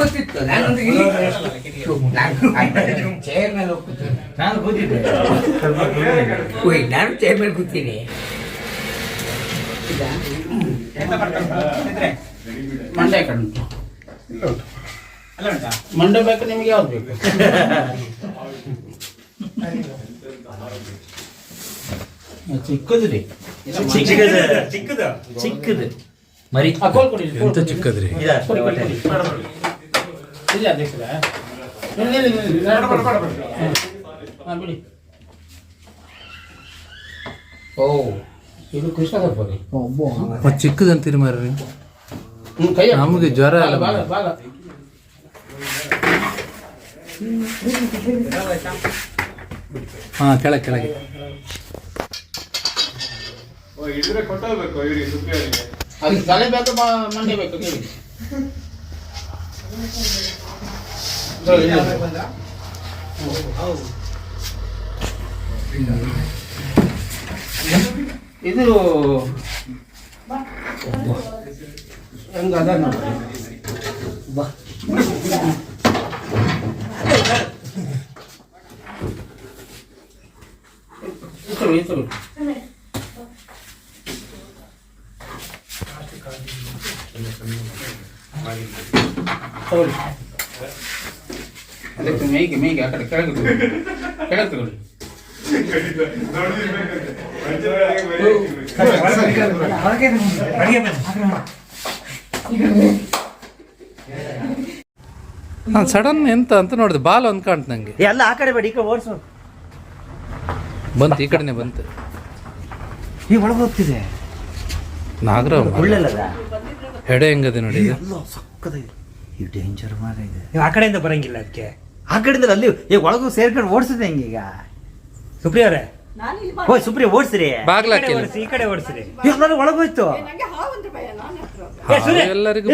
ಗೊತ್ತಿತ್ತು ನಾನೊಂದು ಚೇರ್ ಮೇಲೆ ಹೋಗ್ತೀನಿ. ನಾನು ಕೂತಿದ್ದೆ, ನಾನು ಚೇರ್ ಮೇಲೆ ಕೂತೀನಿ. ಮಂಡ್ಯ ಕಣ್ಣು ಮಂಡ್ಯ ಬೇಕು ನಿಮಗೆ, ಯಾವ್ದು ಬೇಕು? ಚಿಕ್ಕದು ರೀ, ಚಿಕ್ಕದು ಮರಿ ಎಂತ ಚಿಕ್ಕದ್ರಿ. ಓ ಇದು ಕೃಷ್ಣ ಸ್ವಲ್ಪ ರೀ, ಚಿಕ್ಕದಂತೀರಿ ಮಾರ್ರಿ. ನಮಗೆ ಜ್ವರ ಎಲ್ಲ. ಹಾ ಕೆಳಗೆ ಕೆಳಗೆ ಅದಕ್ಕೆ ತಲೆ ಬೇಕು, ಮಂಡೆ ಬೇಕು ಕೇಳಿ. ಇದು ಹೆಂಗದ ನೋಡಿ ಬಾ. ಅದಕ್ಕೆ ಮೇಯ್ಗೆ ಮೇಯ್ಗೆ ಆ ಕಡೆ ಕೆಳಗೆ ಕೆಳಗೆ ತಗೊಳ್ಳಿ. ಸಡನ್ ಎಂತ ಅಂತ ನೋಡಿದೆ, ಬಾಲ್ ಅಂತ ಕಾಣ್ತು ನಂಗೆ. ಎಲ್ಲ ಆ ಕಡೆ ಬೇಡಿ, ಈ ಕಡೆ ಓಡಿಸು. ಬಂತು, ಈ ಕಡೆನೆ ಬಂತು. ಈ ಒಳಗೆ ಹೋಗ್ತಿದೆ ನಾಗರಾವ್ ಒಳ್ಳೆಲ್ಲದ ಹೆಡೆ ಹೆಂಗದೆ ನೋಡಿ. ಸಕ್ಕದಾಗಿದೆ, ಈ ಡೇಂಜರ್ ಮಾರ ಇದೆ. ನೀವು ಆ ಕಡೆಯಿಂದ ಬರಂಗಿಲ್ಲ, ಅದಕ್ಕೆ ಆ ಕಡೆಯಿಂದ ಅಲ್ಲಿ ಈಗ ಒಳಗೂ ಸೇರ್ಕೊಂಡು ಓಡಿಸಿದೆ ಹೆಂಗೆ ಈಗ? ಸುಪ್ರಿಯ ಅವರೇ, ಓ ಸುಪ್ರಿಯ ಓಡಿಸ್ರಿ, ಬಾಗ್ಲ ಈ ಕಡೆ ಓಡಿಸ್ರಿ. ಎಲ್ಲರೂ ಒಳಗೋಯ್ತು, ಎಲ್ಲರಿಗೂ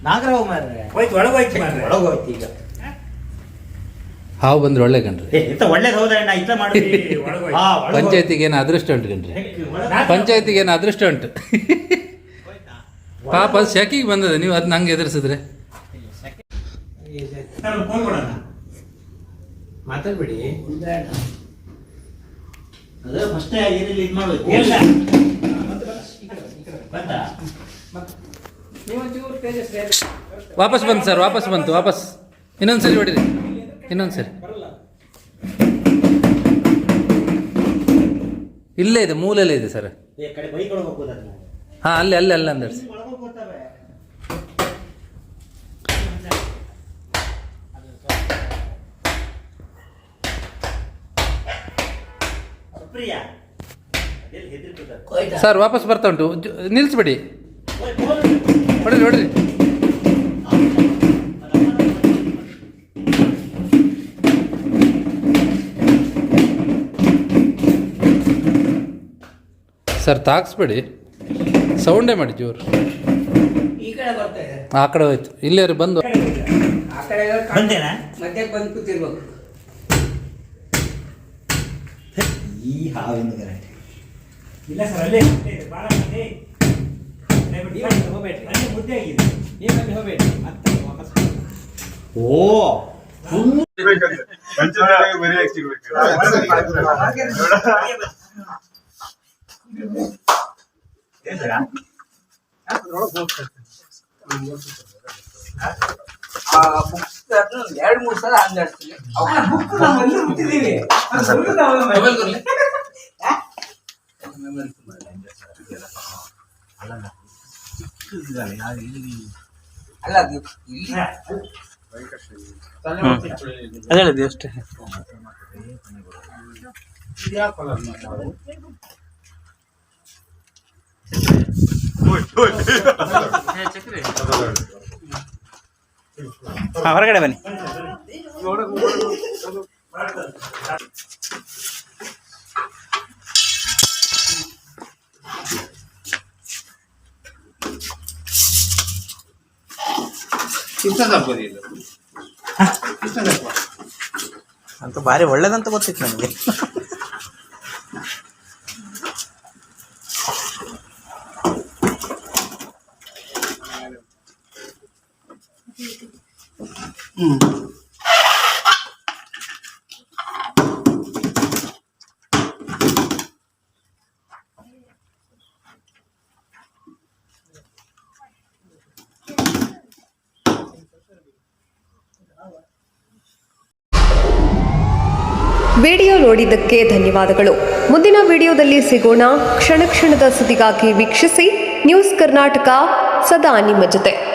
ನಾಗರಾವ್ ಮಾರ್ರೆ ಒಳಗೋಯ್ತು, ಒಳಗೋಯ್ತು. ಈಗ ಹಾವು ಬಂದ್ರೆ ಒಳ್ಳೆ ಕಣ್ರಿ. ಒಳ್ಳೇದು ಹೌದಣ್ಣ, ಇತ್ತ ಮಾಡಿ. ಪಂಚಾಯತಿಗೆ ಏನು ಅದೃಷ್ಟ ಉಂಟು ಕಣ್ರಿ, ಪಂಚಾಯತಿಗೆ ಏನು ಅದೃಷ್ಟ ಉಂಟು. ಪಾಪ ಅದು ಶೆಕಿಗೆ ಬಂದದೆ, ನೀವು ಅದು ನಂಗೆ ಎದುರಿಸಿದ್ರೆ ಮಾತಾಡ್ಬೇಡಿ. ಅದು ಫಸ್ಟ್ ಏನಿಲ್ಲ ಇದು ಮಾಡಬೇಕು. ವಾಪಸ್ ಬಂತು ಸರ್, ವಾಪಸ್ ಬಂತು, ವಾಪಸ್ ಇನ್ನೊಂದ್ಸರಿ ಹೊಡಿರಿ, ಇನ್ನೊಂದ್ಸರಿ. ಇಲ್ಲೇ ಇದೆ, ಮೂಲೆಯಲ್ಲೇ ಇದೆ ಸರ್. ಹಾ ಅಲ್ಲಿ ಅಲ್ಲಿ ಅಲ್ಲ ಅಂದ್ರೆ ಸರ್ ವಾಪಸ್ ಬರ್ತಾ ಉಂಟು, ನಿಲ್ಲಿಸ್ಬೇಡಿ, ಹೊಡಿರಿ ಹೊಡಿರಿ. ಸರ್ ತಾಗಿಸ್ಬೇಡಿ, ಸೌಂಡೇ ಮಾಡಿ ಜೋರು. ಆ ಕಡೆ ಹೋಯ್ತು, ಇಲ್ಲೇ ಬಂದು ಬಂದು ಕೂತಿರ್ಬೇಕು. ಈ ಹಾವಿನ ಗ್ಯಾರಂಟಿ ಇಲ್ಲ ಸರ್, ಅಲ್ಲೇ ಓ ಎರಡು ಮೂರು ಸಲ ಹಂಗಾಡ್ತೀವಿ. ಅಲ್ಲ ಅದು ಅದೇ ಹೇಳಿದೆ ಅಷ್ಟೇ. ಹೊರಗಡೆ ಬನ್ನಿ. ಅಂತ ಭಾರಿ ಒಳ್ಳೇದಂತ ಗೊತ್ತಿತ್ತು ನನಗೆ. ವಿಡಿಯೋ ನೋಡಿದ್ದಕ್ಕೆ ಧನ್ಯವಾದಗಳು. ಮುಂದಿನ ವಿಡಿಯೋದಲ್ಲಿ ಸಿಗೋಣ. ಕ್ಷಣ ಕ್ಷಣದ ಸುದ್ದಿಗಾಗಿ ವೀಕ್ಷಿಸಿ ನ್ಯೂಸ್ ಕರ್ನಾಟಕ, ಸದಾ ನಿಮ್ಮ ಜೊತೆ.